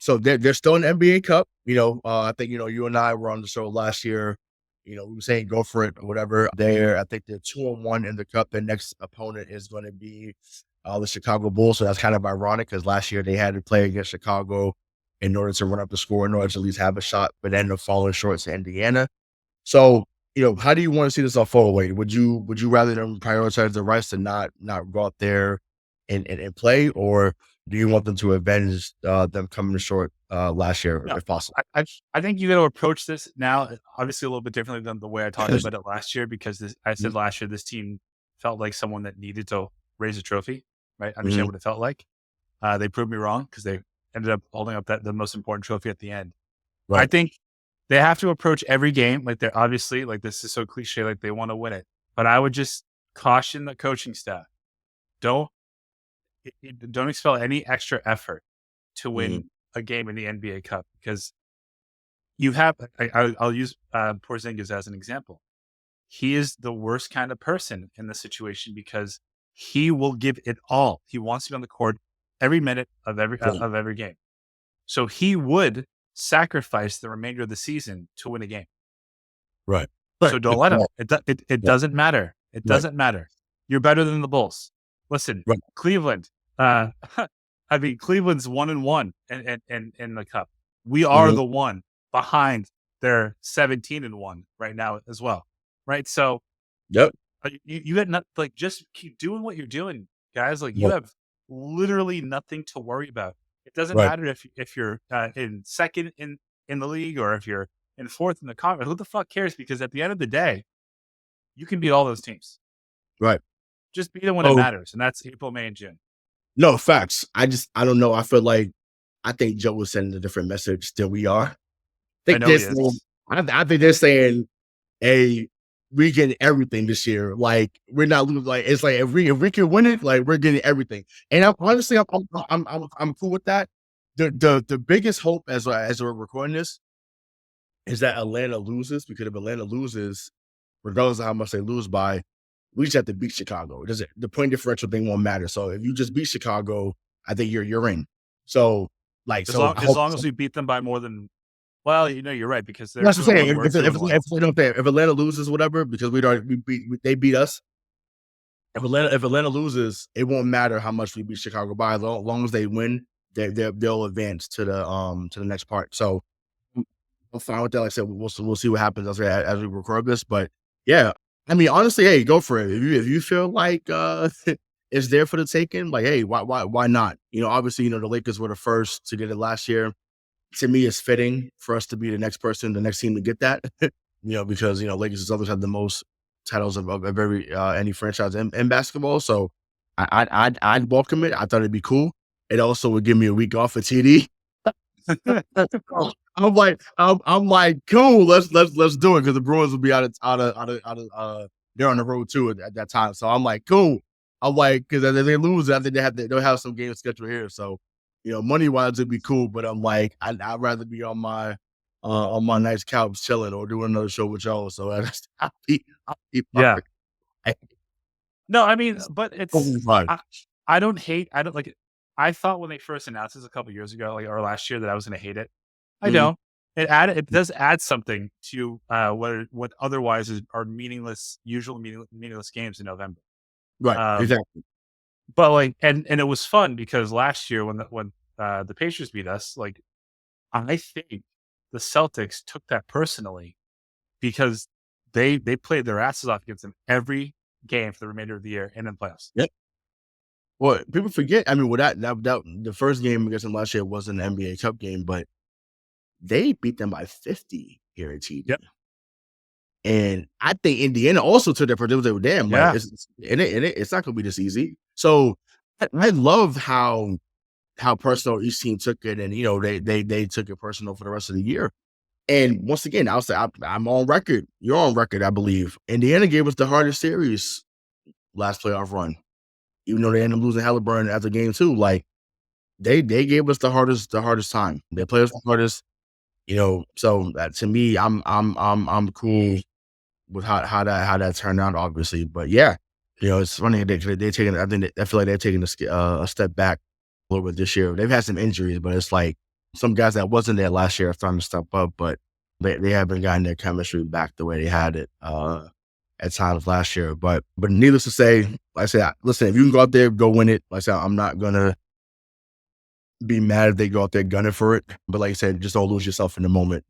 So they're still in the NBA Cup. I think you and I were on the show last year. We were saying go for it or whatever. I think they're 2-1 in the cup. Their next opponent is going to be the Chicago Bulls. So that's kind of ironic because last year they had to play against Chicago in order to run up the score, in order to at least have a shot, but ended up falling short to Indiana. So, how do you want to see this unfold? Wait, would you rather them prioritize the rights to not go out there and play, or do you want them to avenge them coming short last year No, if possible? I think you got to approach this now, obviously a little bit differently than the way I talked about it last year, because I said last year this team felt like someone that needed to raise a trophy, right? Understand Mhm. what it felt like. They proved me wrong because they ended up holding up the most important trophy at the end. I Right. think they have to approach every game like they're obviously, like, this is so cliche, like they want to win it. But I would just caution the coaching staff: don't don't expel any extra effort to Mhm. win a game in the NBA Cup, because you have. I'll use Porzingis as an example. He is the worst kind of person in this situation because he will give it all. He wants to be on the court every minute Right. of every game. So he would sacrifice the remainder of the season to win a game. Right. So Right. don't let him. Right. It Right. doesn't matter. It Right. doesn't matter. You're better than the Bulls. Listen, Right. Cleveland. I mean, Cleveland's 1-1 in the cup. We are Mhm. the one behind their 17-1 right now as well. Right. So Yep. you got not, like, just keep doing what you're doing, guys. Like, you Right. have literally nothing to worry about. It doesn't Right. matter if you're in second in the league, or if you're in fourth in the conference. Who the fuck cares? Because at the end of the day, you can beat all those teams. Right. Just beat them when it Oh, matters, and that's April, May, and June. no, facts. I don't know. I think Joe was sending a different message than we are. I Think know he this is. I think they're saying, "Hey, we getting everything this year. Like, we're not losing. Like, it's like if we can win it, like we're getting everything." And I'm honestly, I'm cool with that. The biggest hope as we're recording this is that Atlanta loses, because if Atlanta loses, regardless of how much they lose by, we just have to beat Chicago. It doesn't The point differential thing won't matter. So if you just beat Chicago, I think you're in. So like As so long as hope. long as we beat them by more than, well, you're right, because they're That's what I'm 2-1, saying. we're 2-1. If Atlanta loses, whatever, because they beat us. If Atlanta loses, it won't matter how much we beat Chicago by. As long as they win, they'll advance to the next part. So I'm fine with that. Like I said, we'll see what happens as we record this. But yeah, I mean, honestly, hey, go for it. If you feel like it's there for the taking, like, hey, why not? Obviously, the Lakers were the first to get it last year. To me, it's fitting for us to be the next person, the next team to get that. Because Lakers has always had the most titles of every any franchise in basketball. So I'd welcome it. I thought it'd be cool. It also would give me a week off of TD. I'm like, cool. Let's do it, because the Bruins will be they're on the road too at that time. So I'm like, cool. I'm like, because if they lose, I think they'll have some games scheduled here. So money wise it'd be cool, but I'm like, I'd rather be on my nice couch chilling or doing another show with y'all. So I'll be Yeah. perfect. I- No, I mean, but it's, Totally fine. I don't like. I thought when they first announced this a couple years ago, like, or last year, that I was gonna hate it. I Mhm. don't. It does add something to what otherwise are meaningless games in November. Right, Um, exactly. but, like, and it was fun because last year when the Pacers beat us, like, I think the Celtics took that personally, because they played their asses off against them every game for the remainder of the year and in playoffs. Yep. Well, people forget. I mean, that the first game against them last year was an NBA Cup game, but they beat them by 50 here at Yep. TD. And I think Indiana also took that for them. They were damn, like, Yeah. it's not gonna be this easy. So I love how personal each team took it, and they took it personal for the rest of the year. And once again, I'll say I'm on record. You're on record, I believe. Indiana gave us the hardest series last playoff run, even though they ended up losing Halliburton as a game too. Like, they gave us the hardest time. They played us the hardest. So that, to me, I'm cool with how that turned out, obviously. But yeah, it's funny they're taking. I feel like they're taking a step back a little bit this year. They've had some injuries, but it's like some guys that wasn't there last year are starting to step up, but they haven't gotten their chemistry back the way they had it at times last year. But needless to say, like I said, listen, if you can go out there, go win it. Like I said, I'm not gonna be mad if they go out there gunning for it. But like I said, just don't lose yourself in the moment.